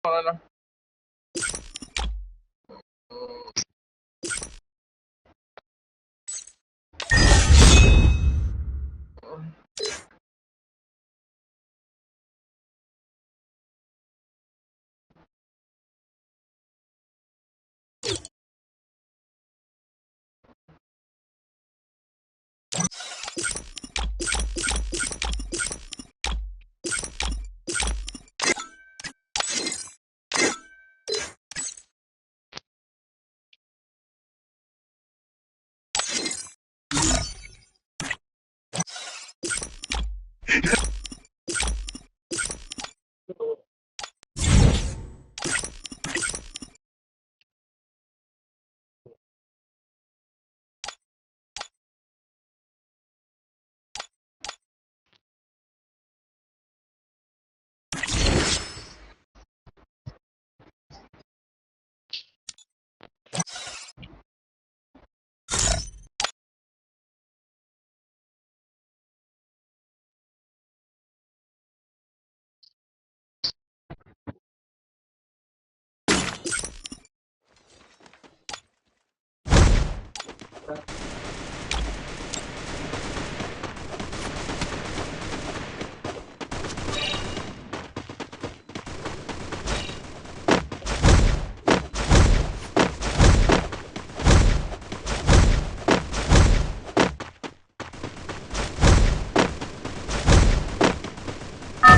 No.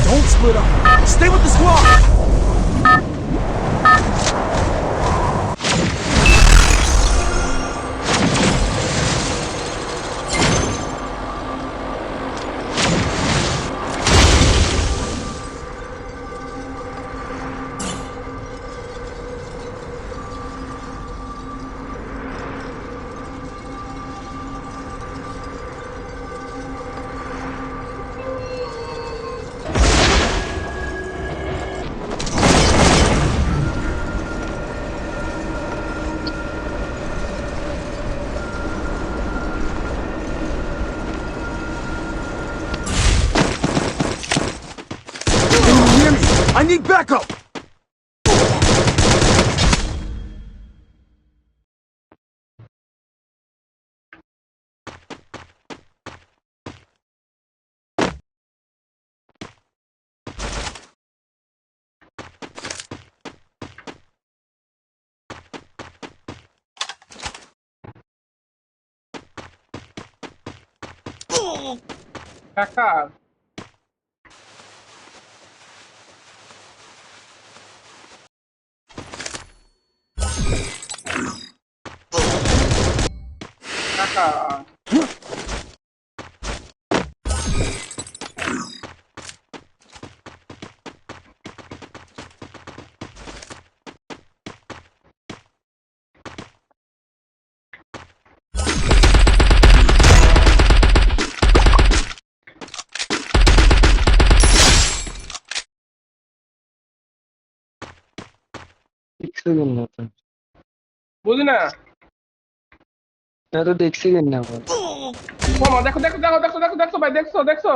Don't split up. Stay with the squad. Can you hear me? I need backup. Kaká. Kaká. দেখছো কেন না তো? বুঝি না। না তো দেখছি কেন না আবার? মামা দেখো দেখো দেখো দেখো দেখো দেখো ভাই দেখছো দেখছো।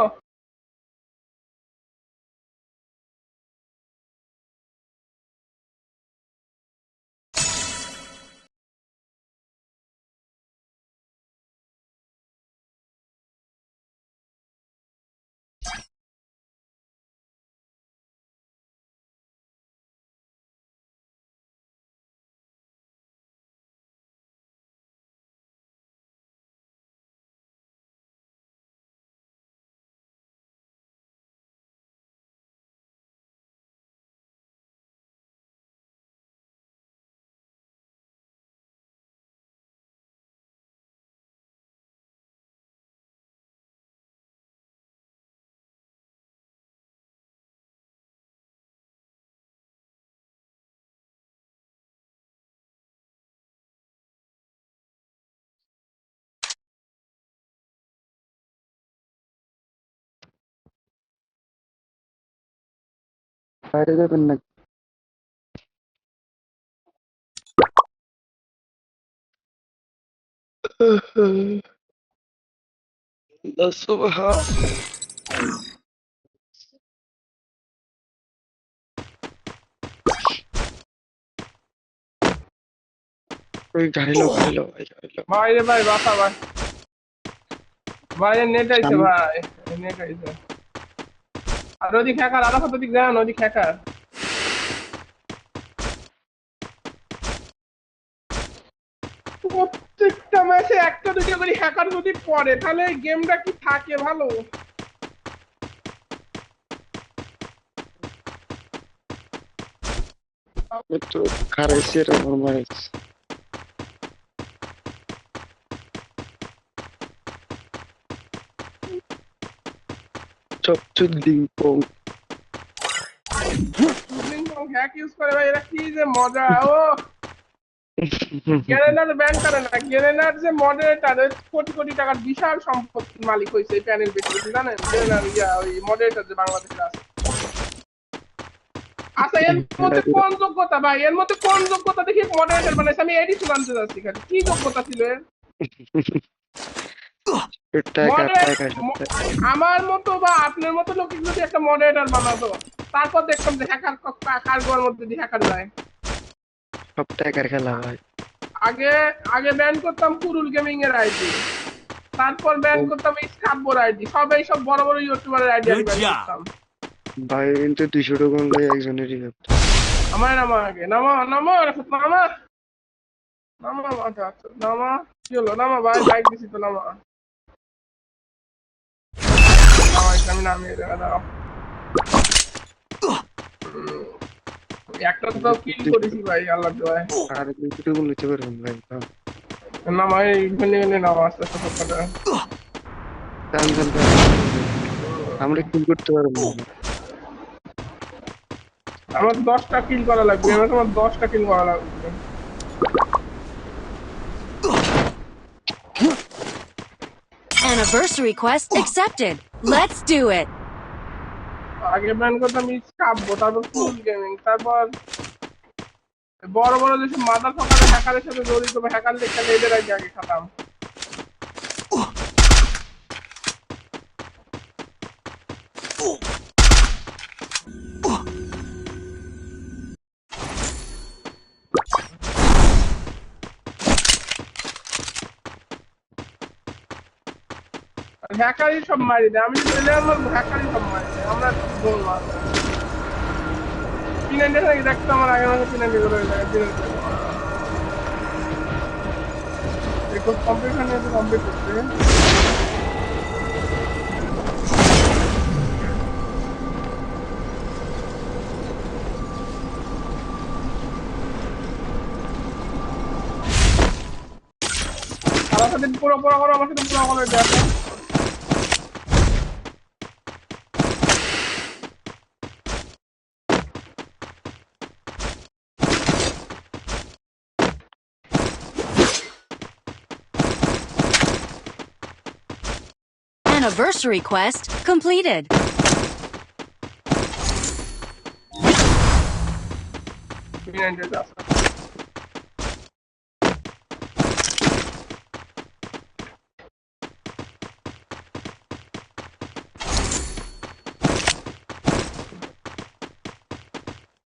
বাইরে যাবেন না? الصبح ওই গাড়ি লো ভাই, গাড়ি লো। ভাই রে ভাই বাসা ভাই, ভাই নেট আইছে সামনে ভাই, নেট আইছে। আর ওদিক হ্যাকার, আরো কত দিক যান, ওদিক হ্যাকার। প্রত্যেকটা ম্যাচে একটা দুটো করে হ্যাকার যদি পড়ে তাহলে এই গেমটা কি থাকে ভালো? আমি তো খারাইছি রে, আমার মারাইছি। চপচুদ ডিং পং। হ্যাক ইউজ করে ভাই, এরা কি যে মজা। ও গ্রেনেড ব্যান করে না, গ্রেনেড যে মডারেটর, কোটি কোটি টাকার বিশাল সম্পত্তির মালিক হয়েছে এই প্যানেল বেশি বেশি, জানেন? গ্রেনেড ওই মডারেটর যে বাংলাদেশের আছে। আচ্ছা এর মধ্যে কোন যোগ্যতা ভাই, এর মধ্যে কোন যোগ্যতা দেখি মডারেটর বানাইছে? আমি এডি শুনানতে যাচ্ছি খালি, কি যোগ্যতা ছিল এর? টাকা মডারেট টাকা আমার মতো বা আপনার মতো লোক যদি একটা মডারেটর বানাতো, তারপর দেখতাম যে হ্যাকার কার মধ্যে দিয়ে হ্যাকার যায়। সব টাকার খেলা ভাই। আগে আগে ব্যান করতাম কুরুল গেমিং এর আইডি, তারপর ব্যান করতাম স্কাব্বর আইডি, সব বড় বড় ইউটিউবারের আইডি আমি Good ব্যান job. করতাম। ভাই কিন্তু 200 টাকা ভাই একজনেরই করতে। আমার নামা আগে, নামা নামা নামা নামা মাথা, নামা কি হলো? নামা ভাই, বাইক দিছি তো, নামা নামা, আমি নামিয়ে দেওয়া দাও। একটা তো কিল করেছি ভাই, আল্লাহ দোয়ায়। আর 200 টাকা নিতে পারবেন ভাই। নামা এইখানে নামা, আস্তে আস্তে সবকটা। টান টান টান। আমরা কি করতে পারবো না। আমার 10টা কিল করা লাগবে, আমার তোমার 10টা কিল করা লাগবে। Anniversary quest accepted. Let's do it. আগে ব্যান করতাম স্কাব্বো, তারপর ফুল গেমিং, তারপর বড় বড় যেসব মাথা ফাঁকা হ্যাকারের সাথে জড়িত বা হ্যাকার দেখতে এদের আগে আগে খাতাম। হ্যাকারই সব মারি দেয়, আমি যদি আমার হ্যাকারই সব মারি দেয়, আমরা গোল মার পিনান্ডে নাকি দেখতো আমার আগে মাঝে পিনান্ডে করে ওই জায়গায় দেখো কমপ্লিট হয়নি, কমপ্লিট করতে। আমার সাথে পুরো পুরো করো, আমার সাথে পুরো করে দেখো। Anniversary quest completed. পিনান্ডে আছে।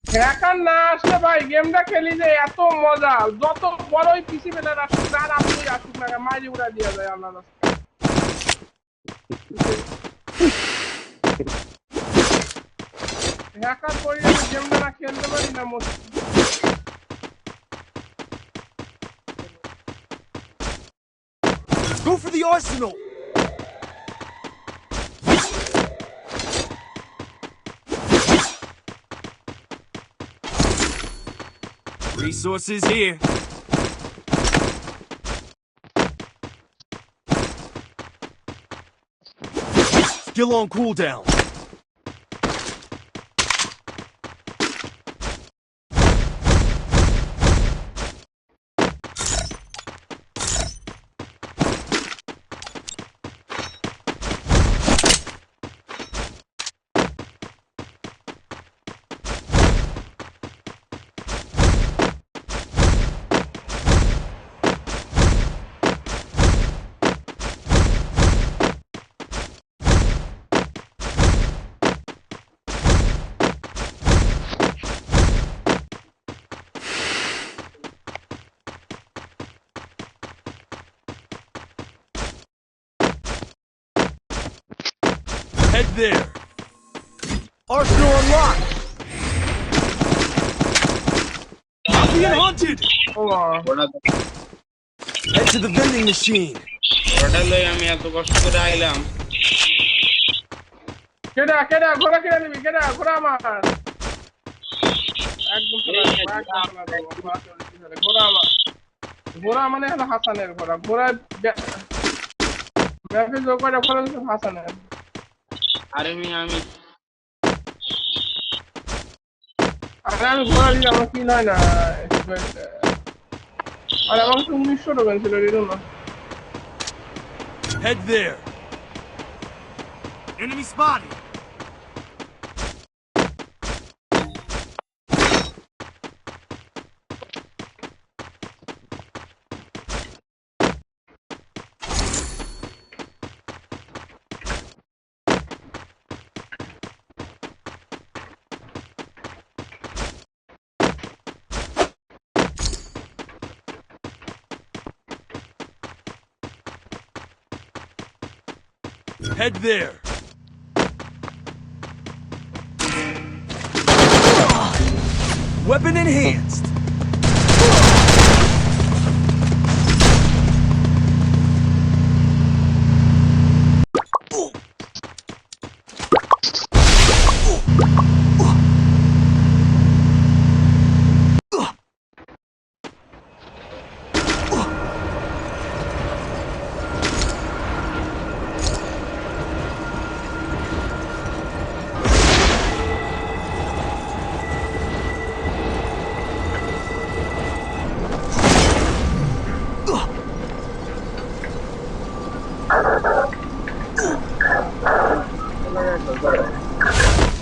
হ্যাকার না আসলে ভাই গেমটা খেলি যে এত মজা, যত বড়ই পিসি প্লেয়ার আসুক, যার আপনি আসুক না, মাইরি উড়া দিয়া যায় আল্লাহ রাস্তায়। হ্যাকার করি আমি গেমটা না খেলতে পারি না মুশকিল। Go for the arsenal. Resources here. Skill on cooldown. Head there. Arsenal unlocked. I'm being hunted. ওমা ঘোড়া Head to the vending machine. ঘোড়াটা লই আমি এত কষ্ট করে আইলাম। কেডা কেডা ঘোড়া কিনে নিবি কেডা ঘোড়া আমার একদম চলে আসবো, একদম চলে আসবো, ঘোড়া চলে এসেছে, ঘোড়া আমার ঘোড়া মানে হলো হাসানের ঘোড়া ঘোড়ায় ম্যাপে যোগ করে ঘোড়া হচ্ছে হাসানের আরে আমি আরে আমি ঘোড়া দিলে আমার কি হয় না আরে আমার কাছে 1900 টোকেন ছিল দিল না Head there. Enemy spotted. Head there. Weapon enhanced.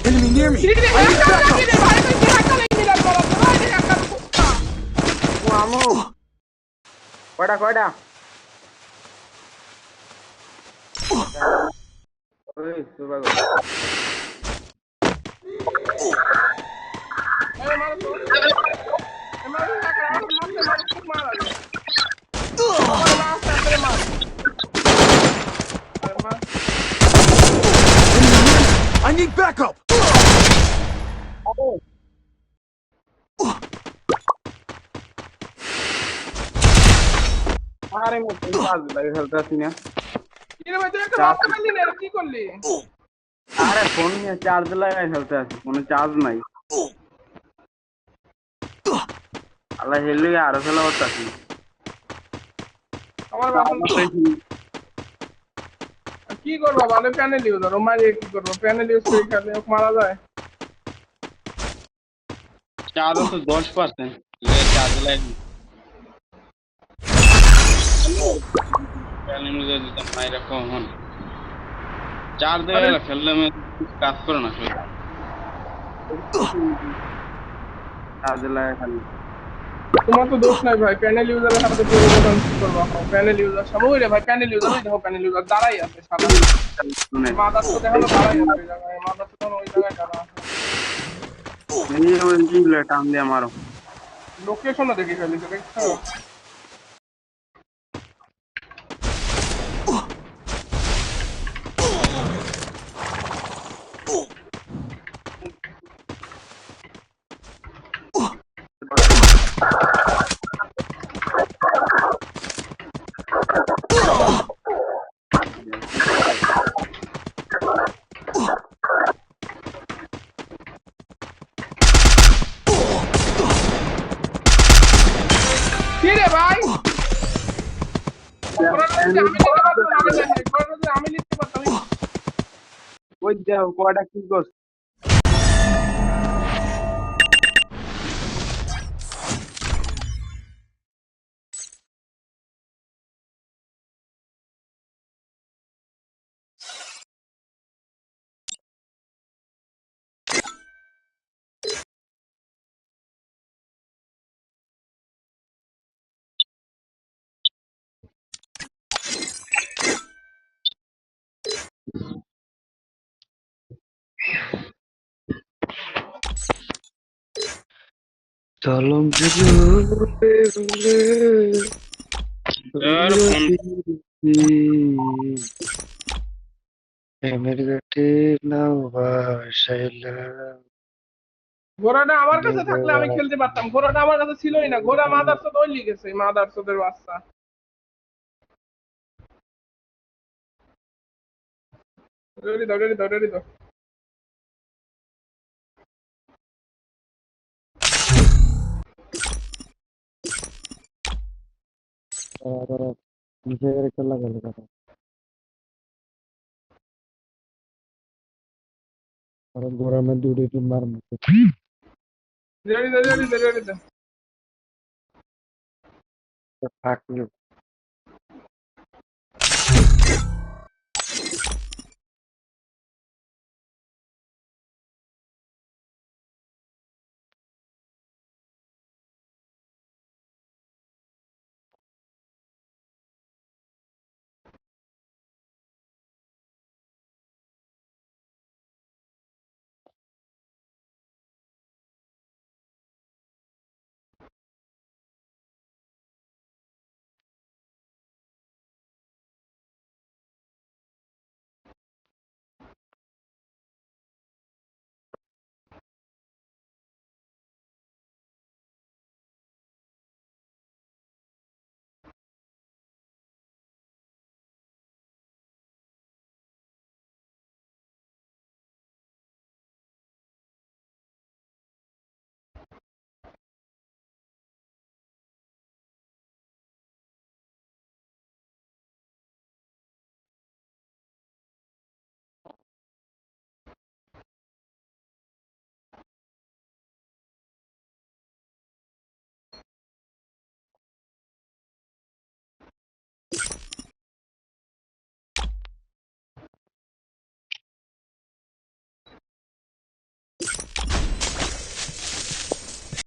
Enemy near me. আমু কয়টা ওই সুবা গো I need backup. আরে মো কাজ লাগে খেলতাছি না কি করলি আরে ফোন নিয়ে চার্জ লাগাই খেলতাছি কোনো চার্জ নাই আল্লাহ হেলে আরো খেলা করতাছি আমার কি করবো ভালো প্যানেল ইউজার ও মারিয়ে কি করবো প্যানেল ইউজ করে খেলে মারা যায় চার্জ তো 10% চার্জ লাগে প্যানেল ইউজার দিতাম না এরকম হন চার্জ দেওয়া খেললে কাজ করে না চার্জ লাগা খালি তোমার তো দোষ নাই ভাই প্যানেল ইউজারের সাথে পরিবর্তন কি করবো প্যানেল ইউজার সামনে রে ভাই প্যানেল ইউজার ওই দেখো প্যানেল ইউজার দাঁড়াই আছে সাদা মাদার তো দেখালো দাঁড়াই আছে ওই জায়গায় মাদার তো ওই জায়গায় দাঁড়া আছে টান দিয়ে মারো লোকেশনও দেখি ফেলিছে দেখছো আমি লিখতে পারতাম ওই দেখো কয়টা কি করছে চলম আমেরিকাতে নাও ভাসাইলা ঘোড়াটা আমার কাছে থাকলে আমি খেলতে পারতাম, ঘোড়াটা আমার কাছে ছিলই না, ঘোড়া মাদারচোদ ওই লিগেছে, মাদারচোদের বাচ্চা। রেডি দাও, রেডি দাও, রেডি দাও। রেডি দাও, রেডি দাও, রেডি দাও। ফাঁক